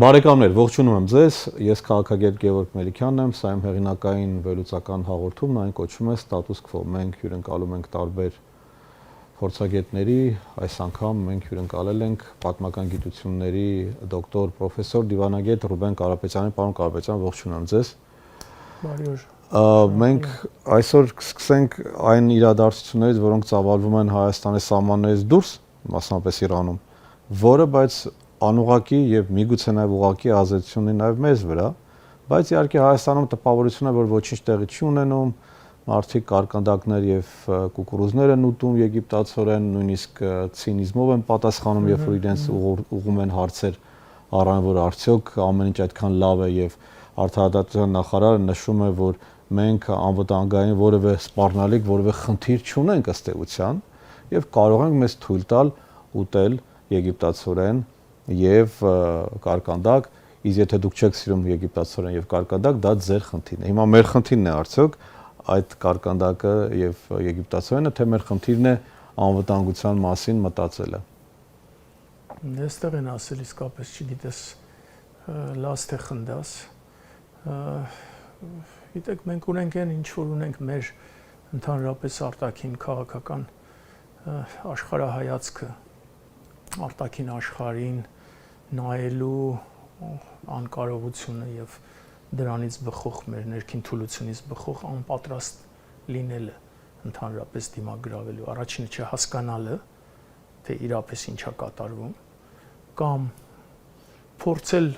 Բարեկամներ, ողջունում եմ ձեզ, ես քաղաքագետ Գևորգ Մելիքյանն եմ, սա իմ հեղինակային վերլուծական հաղորդումն, այն կոչվում է Status Quo։ Մենք հյուրընկալում ենք տարբեր փորձագետների, այս անգամ մենք հյուրընկալել ենք պատմական գիտությունների դոկտոր, պրոֆեսոր, դիվանագետ Ռուբեն Կարապետյանին։ Պարոն Կարապետյան, ողջունում եմ ձեզ։ Բարի օր։ Մենք այսօր կսկսենք այն իրադարձություններից, որոնք ծավալվում են Հայաստանի սահմաններից դուրս, մասնապես Իրանում, որը բայց անուղղակի եւ միգուցե նաեւ ուղղակի ազդեցություն ունի նաեւ մեզ վրա, բայց իհարկե Հայաստանում տպավորություն է, որ ոչինչ տեղի չի ունենում, մարդիկ կարկանդակներ եւ կուկուրուզներ են ուտում եգիպտացորեն, նույնիսկ ցինիզմով են պատասխանում, երբ որ իրենց ուղում են հարցեր առան, որ արդյոք ամեն ինչ այդքան լավ է եւ Արդարադատության նախարարը նշում է, որ մենք անվտանգային որևէ սպառնալիք, որևէ խնդիր չունենք ըստ էության եւ կարող ենք մեզ թույլ տալ ուտել եգիպտացորեն եւ կարկանդակ, իսկ եթե դուք չեք սիրում եգիպտացորեն եւ կարկանդակ, դա ձեր խնդիրն է։ Հիմա մեր խնդիրն է արդյոք այդ կարկանդակը եւ եգիպտացորենը, թե մեր խնդիրն է անվտանգության մասին մտածելը։ Այստեղ են ասել իսկապես չգիտես լաց թե խնդաս։ Գիտեք, մենք ունենք այն ինչ որ ունենք մեր ընդհանրապես արտաքին քաղաքական աշխարհայացքը, արտաքին աշխարհին նայելու անկարողությունը եւ դրանից բխող մեր ներքին թուլությունից բխող անպատրաստ լինելը ընդհանրապես դիմագրավելու, առաջինը չհասկանալը, թե իրապես ինչա կատարվում, կամ փորձել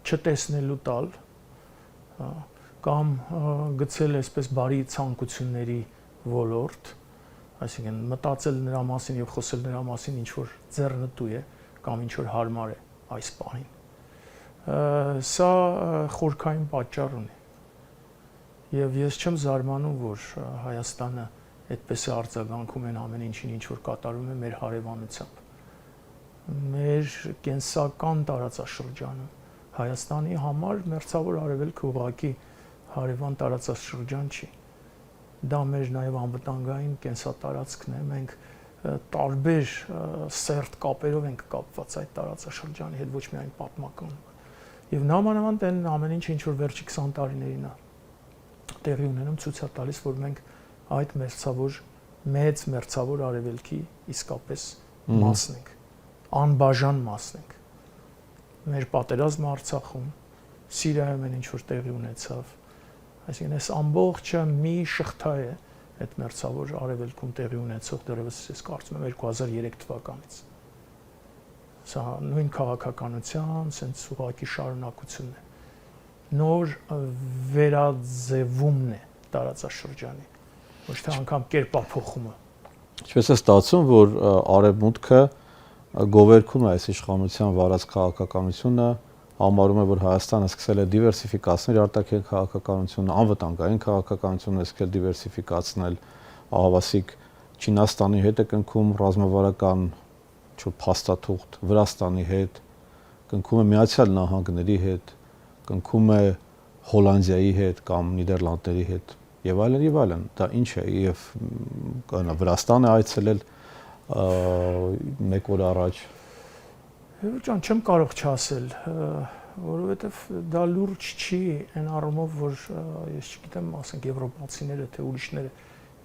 չտեսնելու տալ, կամ գցել այսպես բարի ցանկությունների ոլորտ, այսինքն մտածել նրա մասին եւ խոսել նրա մասին ինչ որ ձեռնտու է կամ ինչ որ հարմար է այս պահին։ Սա խորքային պատճառ ունի։ Եվ ես չեմ զարմանում, որ Հայաստանը այդպես է արձագանքում են ամեն ինչին, ինչ որ կատարում է մեր հարևանությամբ։ Մեր կենսական տարածաշրջանում Հայաստանի համար մերձավոր արևելքը ուղղակի հարևան տարածաշրջան չի։ Դա մեր նաև անվտանգային կենսատարածքն է, մենք տարբեր սերտ կապերով ենք կապված այդ տարածաշրջանի հետ, ոչ միայն պատմական։ Եվ նամանավանդ այն ամեն ինչ, ինչ որ վերջի 20 տարիներին է տեղի ունենում, ցույց է տալիս, որ մենք այդ մեծ մերձավոր արևելքի իսկապես մասն ենք, անբաժան մասն ենք։ Մեր պատերազմը Արցախում, Սիրիայում ինչ որ տեղի ունեցավ, այսինքն այս ամբողջը մի շղթա է այդ մերձավոր արևելքում տեղի ունեցող դեռևս ես կարծում եմ 2003 թվականից։ Սա նույն քաղաքականության, sense ուղղակի շարունակությունն է։ Նոր վերաձևումն է տարածաշրջանի, ոչ թե անգամ կերպափոխումը։ Ինչպես է ստացվում, որ արևմուտքը գովերքում է այս իշխանության վարած քաղաքականությունը, համարում է, որ Հայաստանը սկսել է դիվերսիֆիկացնել արտաքին քաղաքականությունը, անվտանգային քաղաքականությունը սկսել դիվերսիֆիկացնել, ահավասիկ Չինաստանի հետ է կնքում ռազմավարական փաստաթուղթ, Վրաստանի հետ, կնքում է Միացյալ Նահանգների հետ, կնքում է Հոլանդիայի հետ կամ Նիդերլանդների հետ եւ այլն, դա ինչ է եւ Վրաստանը այցելել մեկ օր առաջ։ Ջան, չեմ կարող չասել, որովհետեւ դա լուրջ չի այն առումով, որ ես չգիտեմ, ասենք եվրոպացիները թե ուրիշները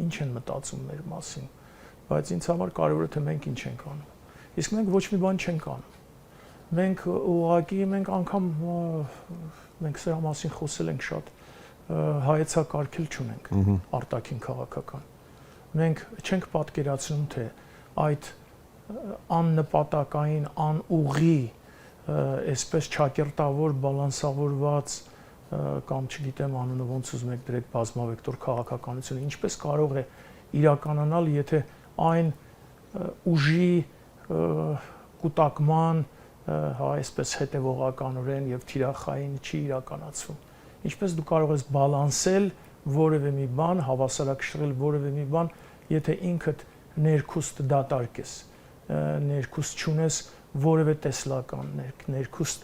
ինչ են մտածում մեր մասին, բայց ինձ համար կարևորը թե մենք ինչ ենք անում։ Իսկ մենք ոչ մի բան չենք անում։ Մենք ուղղակի մենք անգամ մենք սրա մասին խոսել ենք շատ, հայեցակարգել չունենք արտաքին քաղաքական։ Մենք չենք պատկերացնում, թե այդ աննպատակային, անուղի, այսպես չակերտավոր, բալանսավորված կամ չգիտեմ անունը ոնց ուզում եք դրեք բազմավեկտոր քաղաքականությունը ինչպես կարող է իրականանալ, եթե այն ուժի կուտակման, այսպես հետևողականորեն եւ թիրախային չի իրականացվում։ Ինչպես դու կարող ես բալանսել որևէ մի բան, հավասարակշռել որևէ մի բան, եթե ինքդ ներքուստ դատարկես, ներքուստ չունես որևէ տեսլական, ներքուստ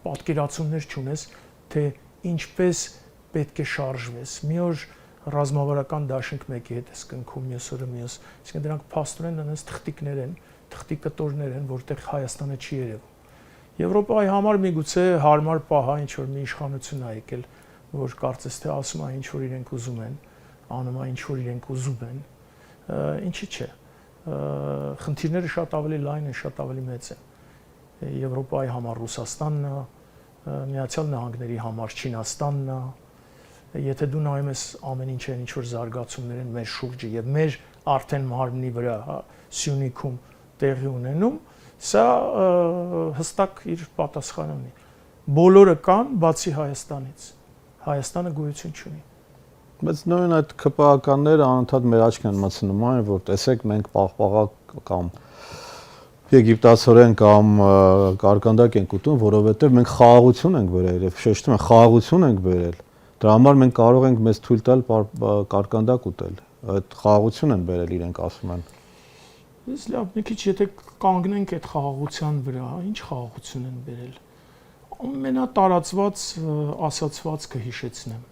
պատկերացումներ չունես, թե ինչպես պետք է շարժվես։ Մի օր ռազմավարական դաշինք մեկի հետ ես կնքում, մյուս օրը մյուս, իսկ դրանք փաստորեն այնպես թղթիկներ են, թղթի կտորներ են, որտեղ Հայաստանը չի երևում։ Եվրոպայի համար միգուցե հարմար պահ է ինչ որ մի իշխանություն է եկել, որ կարծես թե ասում է ինչ որ իրենք ուզում են, անում է ինչ որ իրենք ուզում են, ինչի՞ չէ։ Խնդիրները շատ ավելի լայն են, շատ ավելի մեծ են։ Եվրոպայի համար Ռուսաստանն է, Միացյալ Նահանգների համար Չինաստանն է։ Եթե դու նայում ես ամեն ինչ են ինչ որ զարգացումներ են մեր շուրջը եւ մեր արդեն մարմնի վրա, Սյունիքում տեղի ունենում, սա հստակ իր պատասխանը ունի։ Բոլորը կան, բացի Հայաստանից։ Հայաստանը գոյություն չունի։ Բայց նույն այդ ԿՊԱ-ականները անընդհատ մեր աչքն են մտցնում այն, որ տեսեք մենք պաղպաղակ կամ եգիպտացորեն կամ կարկանդակ ենք ուտում, որովհետև մենք խաղաղություն ենք բերել եւ շեշտում են խաղաղություն ենք բերել։ Դրա համար մենք կարող ենք մեզ թույլ տալ կարկանդակ ուտել։ Այդ խաղաղություն են բերել իրենք ասում են։ Իսկ լավ, մի քիչ եթե կանգնենք այդ խաղաղության վրա, ինչ խաղաղություն են բերել։ Ամենատարածված ասացվածքը հիշեցնեմ։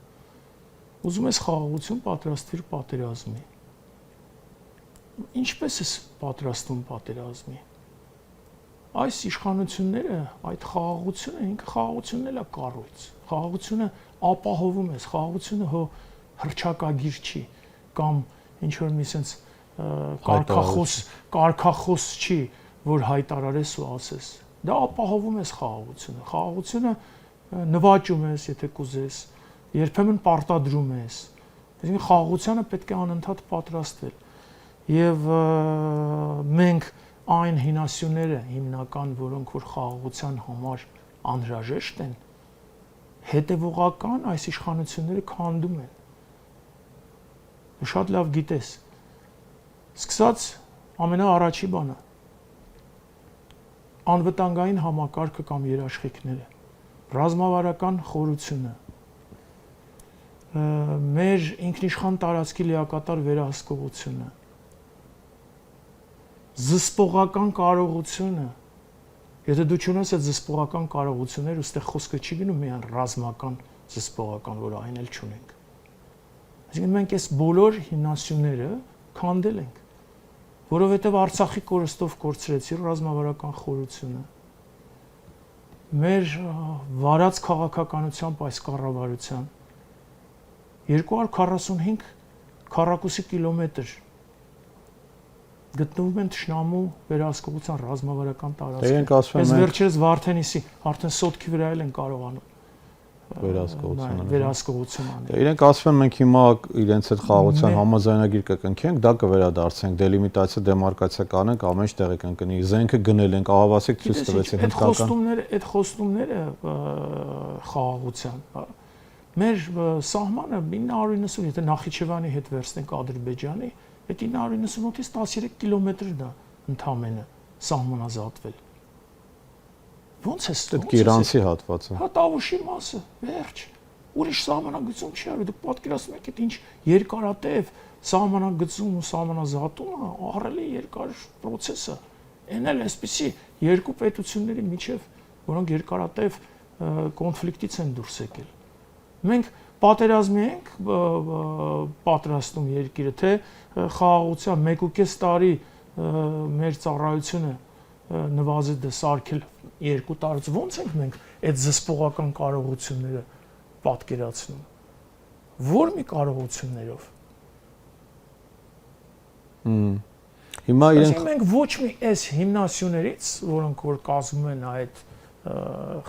Ուզում ես խաղաղություն պատրաստվիր պատերազմի։ Ինչպես ես պատրաստում պատերազմի։ Այս իշխանությունները, այդ խաղաղությունը, ինքը խաղաղությունն էլ է կառույց։ Խաղաղությունը ապահովում ես, խաղաղությունը հո հռչակագիր չի կամ ինչ որ մի sense կարգախոս չի, որ հայտարարես ու ասես։ Դա ապահովում ես խաղաղությունը։ Խաղաղությունը նվաճում ես, եթե կուզես, երբեմն պարտադրում ես։ Այսինքն խաղաղությանը պետք է անընդհատ պատրաստվել։ Եվ մենք այն հինասյուները հիմնական, որոնք որ խաղաղության համար անհրաժեշտ են, հետևողական այս իշխանությունները քանդում են։ Դու շատ լավ գիտես։ Սկսած ամենաառաջի բանը անվտանգային համակարգը կամ երաշխիքները, ռազմավարական խորությունը, մեր ինքնիշխան տարածքի լիակատար վերահսկողությունը, զսպողական կարողությունը, եթե դու չունես այդ զսպողական կարողություններ, ուստեղ խոսքը չի գնում միայն ռազմական զսպողական, որ այն էլ չունենք։ Այսինքն մենք այս բոլոր հիմնասյուները քանդել ենք, որովհետև Արցախի կորստով կորցրեցի ռազմավարական խորությունը։ Մեր վարած քաղաքականությամբ այս կառավարության 245 քառակուսի կիլոմետր գտնվում են թշնամու վերահսկողության ռազմավարական տարածքը։ Այս վերջերս Վարդենիսի արդեն սոտքի վրա էլ են կարողանում վերահսկողություն անել։ Իրենք ասում են մենք հիմա իրենց այդ խաղաղության համաձայնագիր կկնքենք, դա կվերադարձենք, դելիմիտացիա, դեմարկացիա կանենք, ամեն ինչ տեղի կընկնի, զենքը գնել ենք, ահավասիկ ցույց տվեցին հնդկական։ Այդ խոստումները խաղաղության, մեր սահմանը 990, եթե Նախիջևանի հետ վերցնենք Ադրբեջանի, այդ 998-ից 13 կիլոմետրն է ընդամենը սահմանազատվել։ Ոնց է ստու։ Դա Իրանցի հատվածը։ Հա Տավուշի մասը, վերջ։ Ուրիշ սահմանագծում չի արվել։ Դուք պատկերացնում եք, այդ ինչ երկարատև սահմանագծում ու սահմանազատումը ահռելի երկար process է։ Այն էլ այսպեսի երկու պետությունների միջև, որոնք երկարատև կոնֆլիկտից են դուրս եկել։ Մենք պատերազմի ենք պատրաստում երկիրը, թե խաղաղության 1.5 տարի մեր ծառայությունը նվազել սարքել 2 տարուց ոնց ենք մենք այդ զսպողական կարողությունները պատկերացնում, որ մի կարողություններով։ Հիմա իրենք մենք ոչ մի այս հիմնասյուներից, որոնք որ կազմում են այդ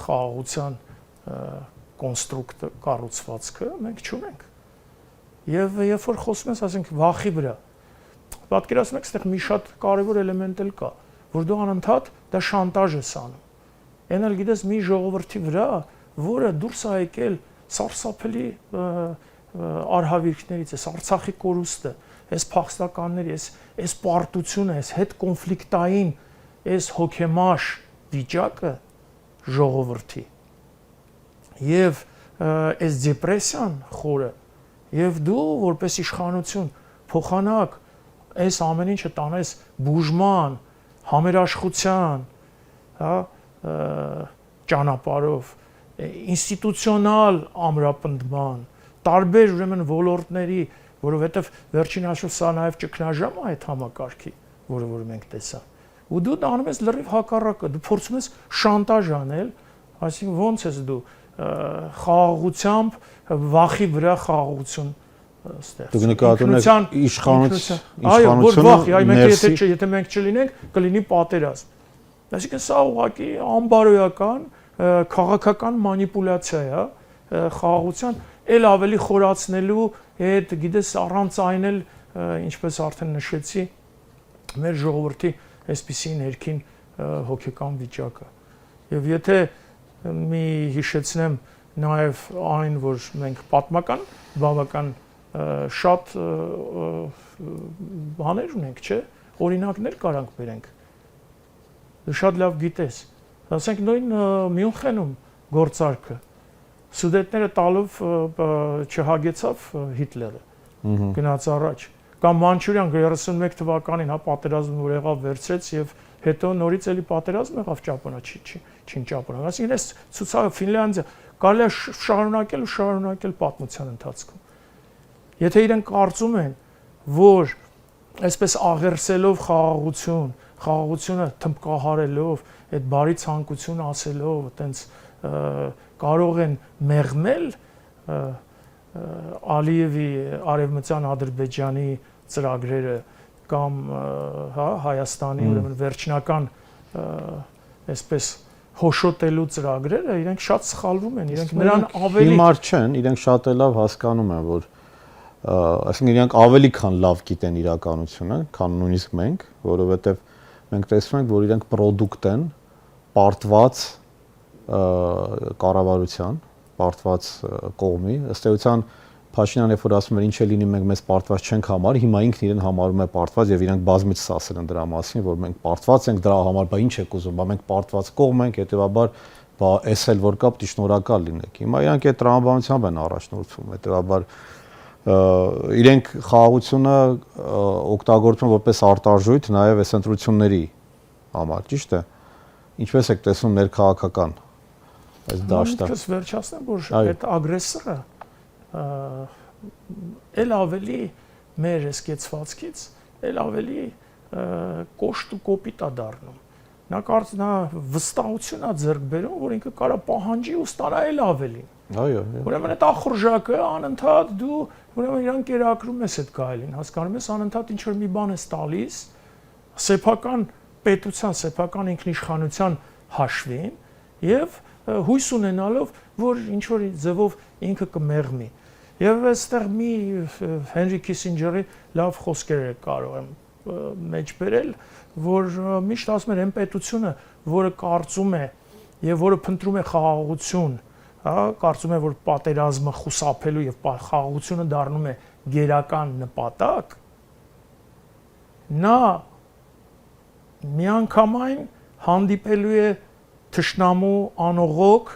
խաղաղության կոնստրուկտը, կառուցվածքը, մենք չունենք։ Եվ երբ որ խոսում ես, ասենք վախի վրա, պատկերացնում եք, այստեղ մի շատ կարևոր էլեմենտ էլ կա, որ դու անընդհատ դա շանտաժ ես անում։ Այն էլ գիտես մի ժողովրդի վրա, որը դուրս է եկել սարսափելի արհավիրքներից, այս Արցախի կորուստը, այս փախստականների, այս պարտությունը, այս հետ կոնֆլիկտային, այս հոգեմաշ վիճակը ժողովրդի։ Եվ այս դեպրեսիան խորը, եւ դու որպես իշխանություն փոխանակ այս ամեն ինչը տանես բուժման, համերաշխության, հա, ճանապարհով, ինստիտուցիոնալ ամրապնդման, տարբեր ուրեմն ոլորտների, որովհետև վերջին հաշվով սա նաև ճգնաժամ է այդ համակարգի, որը որ մենք տեսանք, ու դու անում ես լրիվ հակառակը, դու փորձում ես շանտաժ անել, այսինքն ո՞նց ես դու խաղաղությամբ վախի վրա խաղաղություն ստեղծում։ Դուք նկատում եք իշխանությունը, եթե մենք չլինենք, կլինի պատերազմ։ Այսինքն սա ուղղակի անբարոյական քաղաքական մանիպուլյացիա է, խաղաղության ել ավելի խորացնելու հետ, գիտես, առանց այն էլ, ինչպես արդեն նշեցի, մեր ժողովրդի այսպիսի ներքին հոգեկան վիճակը։ Եվ եթե մի հիշեցնեմ նաև այն, որ մենք պատմական բավական շատ բաներ ունենք, չէ՞, օրինակներ կարանք բերենք։ Դու շատ լավ գիտես, ասենք նույն Մյունխենում գործարքը Սուդետները տալով չհագեցավ Հիտլերը, գնաց առաջ, կամ Մանչուրյան 31 թվականին պատերազմը որ եղավ վերցրեց եւ հետո նորից էլի պատերազմ եղավ Ճապոնա-Չին Ճապոնա։ Այսինքն այս ցուցակը Ֆինլանդիա կարելի է շարունակել պատմության ընթացքում։ Եթե իրենք կարծում են, որ այսպես աղերսելով խաղաղությունը թմբկահարելով, այդ բարի ցանկություն ասելով, այտենց կարող են մեղմել Ալիևի Արևմտյան Ադրբեջանի ծրագրերը կամ Հայաստանի ուրեմն վերջնական այսպես հոշոտելու ծրագրերը, իրենք շատ սխալվում են, իրենք նրան ավելի հիմար չեն, իրենք շատ լավ հասկանում են, որ այսինքն իրենք ավելի քան լավ գիտեն իրականությունը, քան նույնիսկ մենք, որովհետև մենք տեսնում ենք, որ իրենք պրոդուկտ են պարտված կառավարության, պարտված կողմի, ըստ էության Փաշինյանը երբ որ ասում էր ինչ է լինի մենք մեզ պարտված չենք համարի, հիմա ինքն իրեն համարում է պարտված եւ իրենք բազմիցս ասել են դրա մասին, որ մենք պարտված ենք դրա համար, բա ինչ եք ուզում, բա մենք պարտված կողմ ենք, հետեւաբար բա էս էլ որ կա պիտի շնորհակալ լինեք։ Հիմա իրանք այդ տրամաբանությամբ են առաջնորդվում, հետեւաբար իրենք խաղաղությունը օգտագործում որպես արտարժույթ նաեւ այս ընտրությունների համար, ճիշտ է։ Ինչպես եք տեսնում ներքաղաքական այս դաշտը։ Ես վերջացնեմ, որ այդ ագրեսորը էլ ավելի մեր էսկեցվածքից էլ ավելի կոշտ ու կոպիտ է դառնում։ Նա վստահություն է ձեռք բերում, որ ինքը կարա պահանջի ու ստանա էլ ավելին։ Այո։ Ուրեմն այդ ախորժակը անընդհատ դու ուրեմն իրան կերակրում ես այդ գայլին, հասկանում ես անընդհատ ինչ որ մի բան ես տալիս սեփական պետության, սեփական ինքնիշխանության հաշվին եւ հույս ունենալով, որ ինչ որ ձևով ինքը կմեղմի։ Եվ այստեղ մի Հենրի Քիսինջերի լավ խոսքեր կարող եմ մեջ բերել, որ միշտ ասում էր այն պետությունը, որը կարծում է եւ որը փնտրում է խաղաղություն, հա, կարծում է, որ պատերազմը խուսափելու եւ խաղաղությունը դառնում է գերական նպատակ, նա միանգամայն հանդիպելու է թշնամու անողոք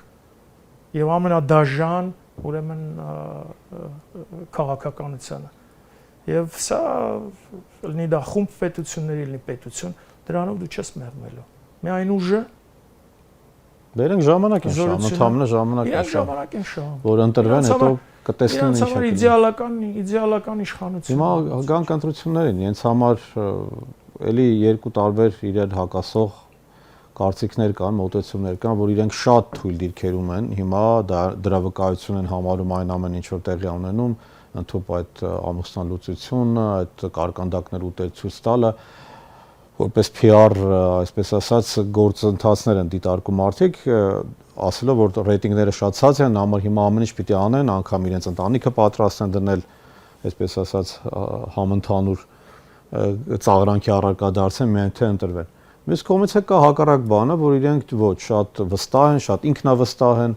եւ ամենադաժան ուրեմն քաղաքականությանը եւ սա լինի դա խումբ պետությունների լինի պետություն դրանով դու չես մեղմելու միայն ուժը դերենք ժամանակ են շահում ընդհանուր ժամանակ են շահում որ ընտրվեն հետո կտեսնեն ինչ է իդեալական իշխանություն հիմա գանք ընտրություններին իրենց համար էլի երկու տարբեր իրար հակասող կարծիքներ կան, մոտեցումներ կան, որ իրենք շատ թույլ դիրքերում են, հիմա դրա վկայություն են համարում այն ամեն ինչ որ տեղի ունենում, ընդհանուր այդ ամուսնալուծությունը, այդ կարկանդակներ ուտել ցույց տալը, որպես PR, այսպես ասած, գործընթացներ են դիտարկում արդյոք, ասելով որ ռեյտինգները շատ ցած են, համար հիմա ամեն ինչ պիտի անեն, անգամ իրենց ընտանիքը պատրաստ են դնել, այսպես ասած, համընդհանուր ծաղրանքի առարկա դարձեն, միայն թե ընտրվեն։ Մյուս կողմից կա հակառակ բանը, որ իրենք ոչ շատ վստահ են, շատ ինքնավստահ են,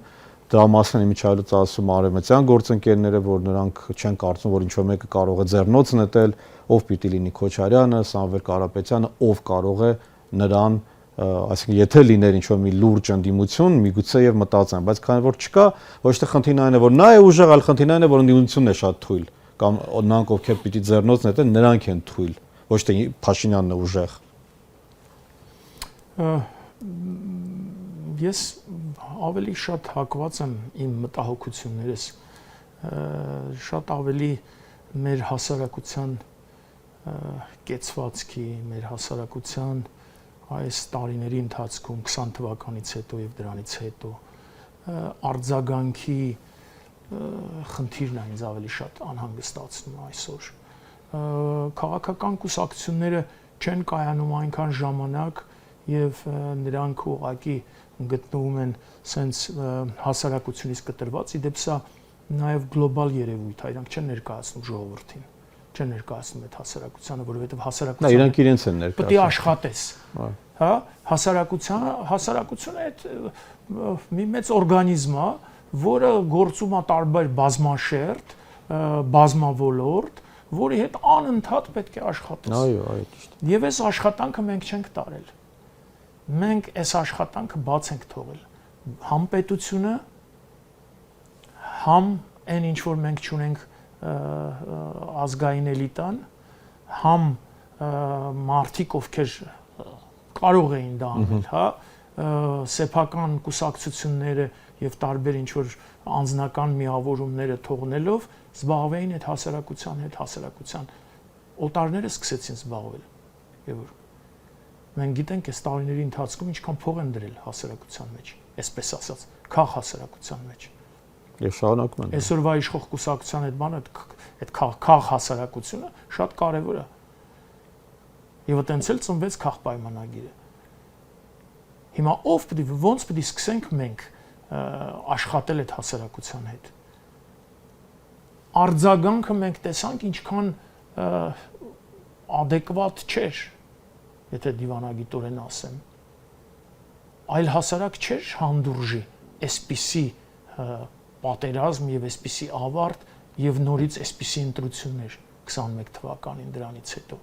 դրա մասին իմիջայլոց ասում արևմտյան գործընկերները, որ նրանք չեն կարծում, որ ինչ-որ մեկը կարող է ձեռնոց նետել, ով պիտի լինի Քոչարյանը, Սամվել Կարապետյանը, ով կարող է նրան, այսինքն եթե լիներ ինչ-որ մի լուրջ ընդդիմություն, միգուցե եւ մտածեն, բայց քանի որ չկա, ոչ թե խնդիրն այն է, որ նա է ուժեղ, այլ խնդիրն այն է, որ ընդդիմությունն է շատ թույլ, կամ նրանք ովքեր պիտի ձեռնոց նետեն, նրանք են թույլ, ոչ թե Փաշինյանն է ուժեղ։ Ես ավելի շատ հակված եմ իմ մտահոգություններս շատ ավելի մեր հասարակության կեցվածքի, մեր հասարակության այս տարիների ընթացքում 20 թվականից հետո եւ դրանից հետո արձագանքի խնդիրն է ինձ ավելի շատ անհանգստացնում այսօր։ Քաղաքական կուսակցությունները չեն կայանում այնքան ժամանակ եւ նրանք ուղղակի գտնվում են սենց հասարակությունից կտրված, իդեպ սա նաեւ գլոբալ երևույթ է, իրանք չեն ներկայացնում ժողովրդին, չեն ներկայացնում այդ հասարակությանը, որովհետեւ հասարակությունը իրանք իրենց են ներկայացնում։ Պետք է աշխատես։ Հա, հասարակությունը այդ մի մեծ օրգանիզմ է, որը գործում է տարբեր բազմաշերտ, բազմավոլորտ, որի հետ անընդհատ պետք է աշխատես։ Այո, ճիշտ։ Եվ այս աշխատանքը մենք չենք տարել։ Մենք այս աշխատանքը բաց ենք թողել։ Համ պետությունը, համ այն ինչ որ մենք ճունենք ազգային էլիտան, համ մարդիկ, ովքեր կարող էին դա անել, հա, սեփական կուսակցությունները եւ տարբեր ինչ որ անձնական միավորումները թողնելով զբաղվեին այդ հասարակության հետ, հասարակության օտարները սկսեցին զբաղվել։ Եվ որ մենք գիտենք այս տարիների ընթացքում ինչքան փող են դրել հասարակության մեջ, այսպես ասած, քաղ հասարակության մեջ։ Եվ շարունակում են։ Այսօրվա իշխող կուսակցության այդ բանը, այդ քաղ հասարակությունը շատ կարևոր է։ Եվ այտենց էլ ծնվեց քաղ պայմանագիրը։ Հիմա ոնց պետք է սկսենք մենք աշխատել այդ հասարակության հետ։ Արձագանքը մենք տեսանք ինչքան adekvat չէր, եթե դիվանագիտորեն ասեմ։ Այլ հասարակ չէր հանդուրժի այսպիսի պատերազմ եւ այսպիսի ավարտ եւ նորից այսպիսի ընտրություններ 21 թվականին դրանից հետո։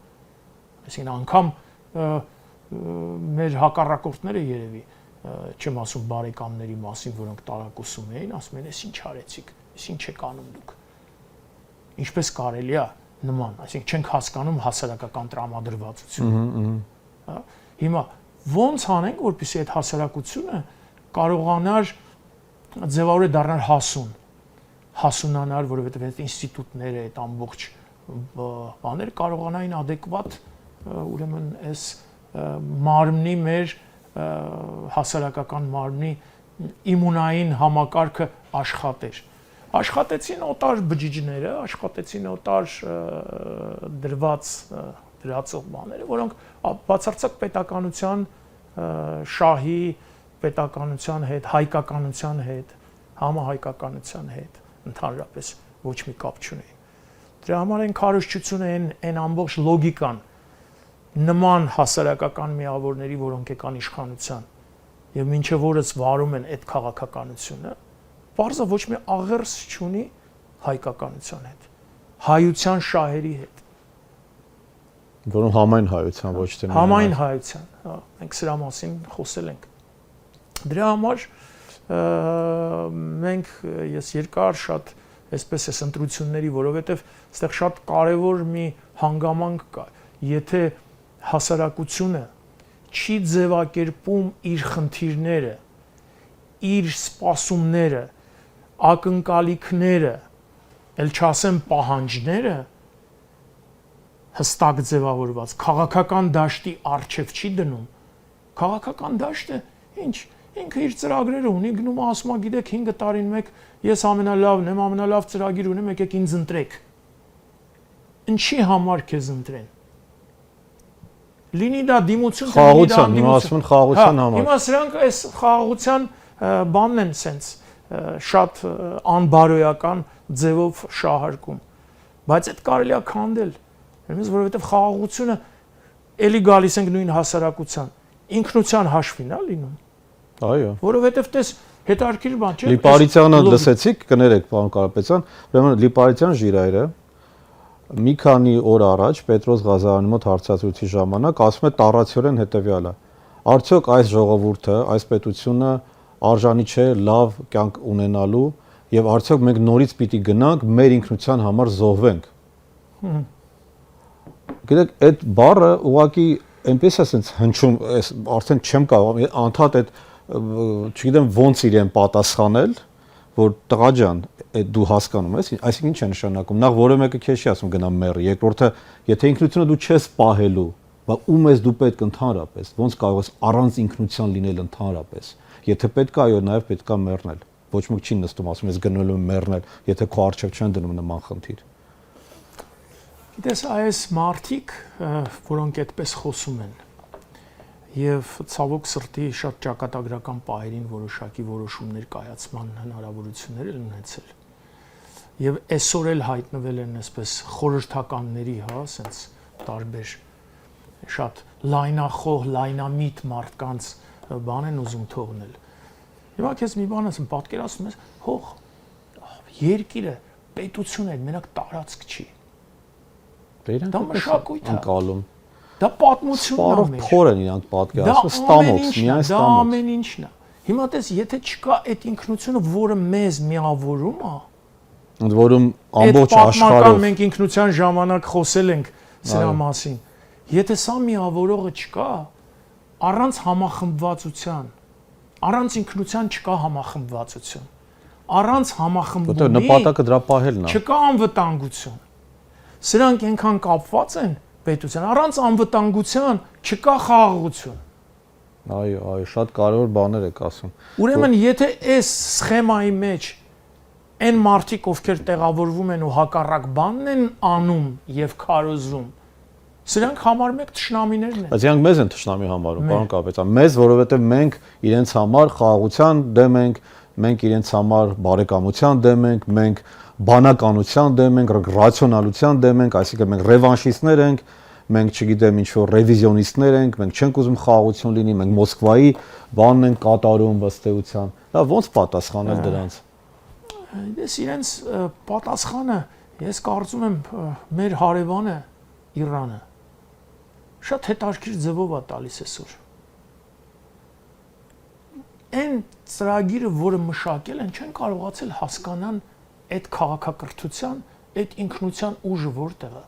Այսինքն անգամ մեր հակառակորդները երևի չեմ ասում բարեկամների մասին, որոնք տարակուսում էին, ասում են, «Էս ինչ արեցիք, էս ինչ եք անում դուք»։ Ինչպես կարելի է նման, այսինքն չենք հասկանում հասարակական տրամադրվածությունը։ Հիմա ո՞նց անենք, որպեսզի այդ հասարակությունը կարողանար ձևավորել դառնալ հասունանար, որովհետև այդ ինստիտուտները, այդ ամբողջ բաները կարողանային adekvat ուրեմն այս մարմնի մեր հասարակական մարմնի իմունային համակարգը աշխատեցին օտար բջիջները, աշխատեցին օտար դրածող բաները, որոնք բացարձակ պետականության շահի պետականության հետ, հայկականության հետ, համահայկականության հետ ընդհանրապես ոչ մի կապ չունեին։ Դրա համար այն քարոզչությունը, այն ամբողջ լոգիկան նման հասարակական միավորների, որոնք եկան իշխանության եւ մինչեւ օրս վարում են այդ քաղաքականությունը, բարձր ոչ մի աղերս չունի հայկականության հետ, հայության շահերի հետ, որոնք համայն հայության ոչ թե համայն հայության, հա, մենք սրա մասին խոսել ենք։ Դրա համար մենք ես երկար շատ այսպես էս ընտրությունների, որովհետեւ այստեղ շատ կարեւոր մի հանգամանք կա, եթե հասարակությունը չի ձևակերպում իր խնդիրները, իր սպասումները, ակնկալիքները, ել չասեմ պահանջները հստակ ձևավորված քաղաքական դաշտի առջև չի դնում, քաղաքական դաշտը ինչ, ինքը իր ծրագրերը ունի, գնում ասում է, գիտեք 5 տարին մեկ ես ամենալավն եմ, ամենալավ ծրագիր ունեմ, եկեք ինձ ընտրեք։ Ինչի համար քեզ ընտրեն։ Լինի դա դիմություն, խաղաղության, հիմա ասում են խաղաղության համար։ Հիմա սրանք այս խաղաղության բանն են սենց շատ անբարոյական ձևով շահարկում։ Բայց այդ կարելի է քանդել, որովհետև խաղաղությունը էլի գալիս ենք նույն հասարակության, ինքնության հաշվին է լինում։ Այո։ Որովհետև տես հետարքիր բան չէ։ Լիպարիցյանը լսեցիք, կներեք, պարոն Կարապետյան, ուրեմն Լիպարիցյան Ժիրայրը մի քանի օր առաջ Պետրոս Ղազարյանի մոտ հարցազրույցի ժամանակ ասում է տառացիորեն հետևյալը. արդյոք այս ժողովուրդը, այս պետությունը արժանի չէ լավ կյանք ունենալու եւ արդյոք մենք նորից պիտի գնանք մեր ինքնության համար զոհվենք։ Գիտեք, այդ բառը ուղղակի այնպես է ասենց հնչում, արդեն չեմ կարող անդադ այդ չգիտեմ ոնց իրեն պատասխանել, որ տղա ջան, այդ դու հասկանում ես, այսինքն ինչ է նշանակում։ Նախ որը մեկը քեզ չի ասում գնա մեռ, երկրորդը, եթե ինքնությունը դու չես պահելու, բայց ում ես դու պետք ընդհանրապես, ոնց կարող ես առանց ինքնության լինել ընդհանրապես։ Եթե պետք է, այո, նաև պետք է մեռնել։ Ոչ ոք չի նստում ասում ես գնալու եմ մեռնել, եթե քո առջև չեն դնում նման խնդիր։ Գիտես, այս մարդիկ, որոնք այդպես խոսում են, եւ ցավոք սրտի շատ ճակատագրական պահերին որոշակի որոշումներ կայացման հնարավորություններ են ունեցել։ Եվ այսօր էլ հայտնվել են այսպես խորհրդականների, հա, ասենց տարբեր շատ լայնախոհ, լայնամիտ մարդկանց բան են ուզում թողնել։ Հիմա քեզ մի բան ասեմ, պատկերացնում ես, հող երկիրը պետություն է, մենակ տարածք չի։ Դա մշակույթ է։ Անկալում։ Դա պատմությունն է մեր։ Փոր են իրանք պատկերացնում, ստամոքս, միայն դա ստամոքս։ ամեն ինչն է։ Հիմա տես, եթե չկա այդ ինքնությունը, որը մեզ միավորում է, ընդ որում ամբողջ պատմական աշխարհով մենք ինքնության ժամանակ խոսել ենք սրա մասին։ Եթե սա միավորողը չկա, առանց համախմբվածության, առանց ինքնության չկա համախմբվածություն։ Առանց որտեղ համախմբումի նպատակը դրա պահելն է։ չկա անվտանգություն։ Սրանք այնքան կապված են պետության, առանց անվտանգության չկա խաղաղություն։ Այո, շատ կարևոր բաներ եք ասում։ Ուրեմն, եթե այս սխեմայի մեջ այն մարդիկ, ովքեր տեղավորվում են ու հակառակ բանն են անում եւ քարոզում, սրանք համար մեկ թշնամիներն են։ Բայց իրանք մեզ են թշնամի համարում, պարոն Կապետյան, մեզ, որովհետև մենք իրենց համար խաղաղության դեմ ենք, մենք իրենց համար բարեկամության դեմ ենք, մենք բանականության դեմ ենք, ռացիոնալության դեմ ենք, այսինքն մենք ռևանշիստներ ենք, մենք չգիտեմ ինչ որ ռևիզիոնիստներ ենք, մենք չենք ուզում խաղաղություն լինի, մենք Մոսկվայի բանն ենք կատարում ըստ էության։ Դա ո՞նց պատասխանել դրանց։ Ես իրենց պատասխանը, ես կարծում եմ մեր հարևանը Իրանը շատ հետաքրքիր ձևով է տալիս այսօր։ Այն ծրագիրը, որը մշակել են, չեն կարողացել հասկանան այդ քաղաքակրթության, այդ ինքնության ուժը որտեղ է։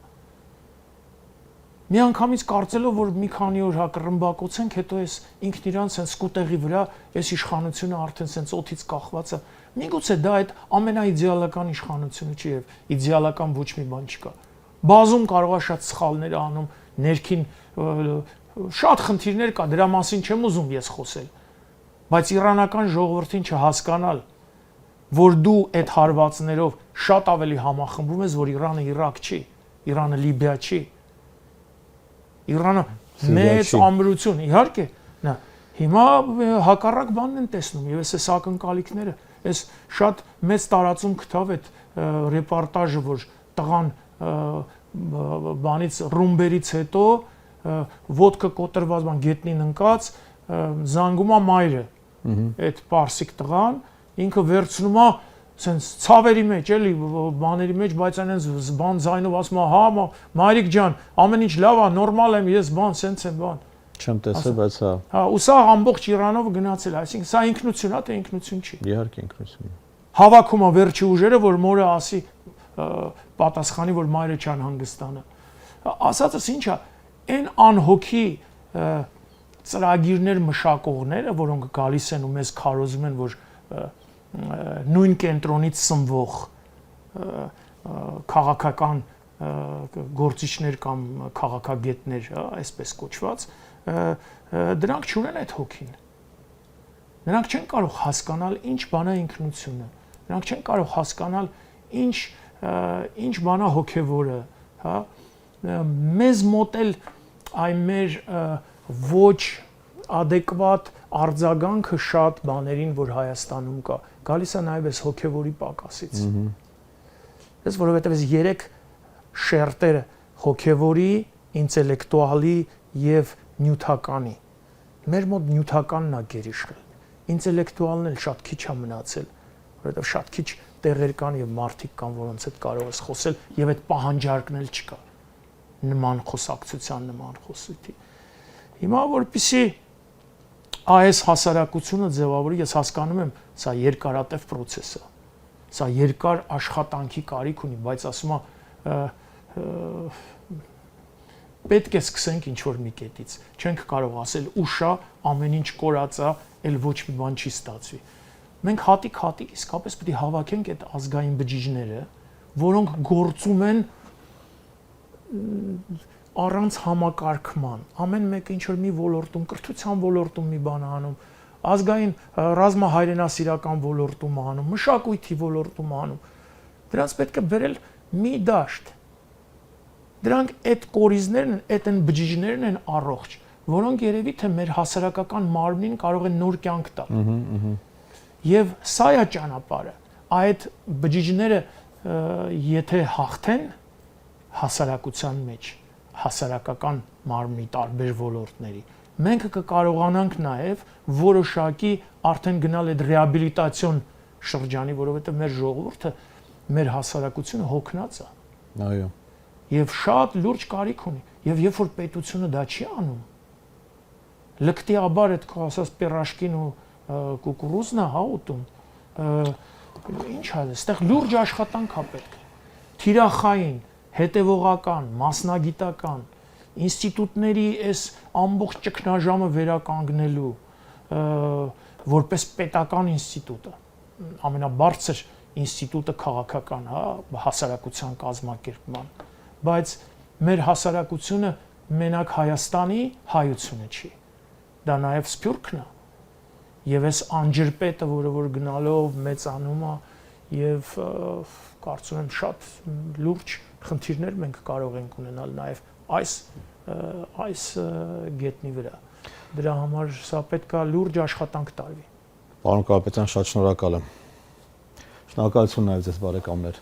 Միանգամից կարծելով, որ մի քանի օր հակռմբակոց ենք, հետո այս ինքն իրան sense սկուտեղի վրա այս իշխանությունը արդեն sense օթից կախված է։ Միգուցե դա այդ ամենաիդեալական իշխանությունը չի եւ իդեալական ոչ մի բան չկա։ Բազում կարող է շատ սխալներ անում, ներքին շատ խնդիրներ կա, դրա մասին չեմ ուզում ես խոսել։ Բայց իրանական ժողովրդին չհասկանալ, որ դու այդ հարվածներով շատ ավելի համախմբում ես, որ Իրանը Իրաք չի, Իրանը Լիբիա չի։ Իրանը մեծ ամրություն, իհարկե, նա հիմա հակառակ բանն են տեսնում եւ այս ակնկալիքները, այս շատ մեծ տարածում գտավ այդ ռեպորտաժը, որ տղան բանից ռումբերից հետո ոդկա կոտրված բան գետնին ընկած զանգում է մայրը այդ պարսիկ տղան ինքը վերցնում է sense ցավերի մեջ էլի բաների մեջ բայց այնց բան ձայնով ասում է հա մայրիկ ջան ամեն ինչ լավ է նորմալ եմ ես բան sense եմ բան չեմ տեսել բայց հա ու սա ամբողջ Իրանով գնացել այսինքն սա ինքնություն է թե ինքնություն չի իհարկե ինքնություն հավաքում է վերջի ուժերը որ մորը ասի պատասխանի որ մայրը չան հանգստանը ասածս ինչա այն անհոգի ծրագիրներ մշակողները որոնք գալիս են ու մեզ քարոզում են որ նույն կենտրոնից սնվող քաղաքական գործիչներ կամ քաղաքագետներ, այսպես կոչված, դրանք չունեն այդ հոգին։ Նրանք չեն կարող հասկանալ ինչ բան է ինքնությունը։ Նրանք չեն կարող հասկանալ ինչ բան է հոգևորը, հա։ Մեզ մոտ էլ այն մեր ոչ adekvat արձագանքը շատ բաներին, որ Հայաստանում կա, գալիս է նաև այս հոգևորի պակասից։ Ես որովհետև այս երեք շերտերը հոգևորի, ինտելեկտուալի եւ նյութականի։ Մեր մոտ նյութականն է գերիշխել։ Ինտելեկտուալն էլ շատ քիչ է մնացել, որովհետև շատ քիչ տեղեր կան եւ մարդիկ կան, որոնց հետ կարող ես խոսել եւ այդ պահանջարկն էլ չկա։ Նման խոսակցության, նման խոսույթի։ Հիմա որպեսզի այս հասարակությունը ձևավորի, ես հասկանում եմ, սա երկարատև process է։ Սա երկար աշխատանքի կարիք ունի, բայց ասում եմ պետք է սկսենք ինչ որ մի կետից։ Չենք կարող ասել ուշա, ամեն ինչ կորած է, էլ ոչ մի բան չի ստացվի։ Մենք հատիկ իսկապես պետք է հավաքենք այդ ազգային բջիջները, որոնք գործում են առանց համակարգման, ամեն մեկը ինչ որ մի ոլորտում, կրթության ոլորտում մի բան անում, ազգային ռազմահայրենասիրական ոլորտում անում, մշակույթի ոլորտում անում, դրանց պետք է բերել մի դաշտ։ Դրանք այդ կորիզներն, այդ են բջիջներն են առողջ, որոնք երևի թե մեր հասարակական մարմնին կարող են նոր կյանք տալ։ Եվ սա է ճանապարհը։ Այդ բջիջները եթե հաղթեն հասարակության մեջ, հասարակական մարմնի տարբեր ոլորտների, մենք կկարողանանք նաև որոշակի արդեն գնալ այդ ռեաբիլիտացիոն շրջանի, որովհետև մեր ժողովուրդը, մեր հասարակությունը հոգնած է։ Այո։ Եվ շատ լուրջ կարիք ունի, եւ երբ որ պետությունը դա չի անում, լկտի աբար այդ ասած պերաշկին ու կուկուրուզնա հա ուտում, ինչ է, այստեղ լուրջ աշխատանք է պետք։ Թիրախային, հետևողական, մասնագիտական ինստիտուտների այս ամբողջ ճգնաժամը վերականգնելու որպես պետական ինստիտուտը, ամենաբարձր ինստիտուտը քաղաքական, հա, հասարակության կազմակերպման, բայց մեր հասարակությունը մենակ Հայաստանի հայությունը չի, դա նաև Սփյուռքն է, եւ այս անջրպետը, որը որ գնալով մեծանում է եւ կարծում եմ շատ լուրջ խնդիրներ մենք կարող ենք ունենալ նաև այս գետնի վրա։ Դրա համար սա պետք է լուրջ աշխատանք տարվի։ Պարոն Կարապետյան, շատ շնորհակալ եմ։ Շնորհակալություն նաև ձեզ բարեկամներ,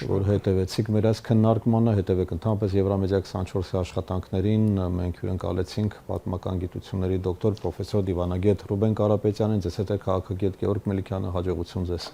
որ հետևեցիք մեր այս քննարկմանը, հետևեք ընդհանրապես Եվրամեդիա 24-ի աշխատանքներին, մենք հյուրընկալեցինք պատմական գիտությունների դոկտոր պրոֆեսոր դիվանագետ Ռուբեն Կարապետյանին, ձեզ հետ է քաղաքագետ Գեորգ Մելիքյանը, հաջողություն ձեզ։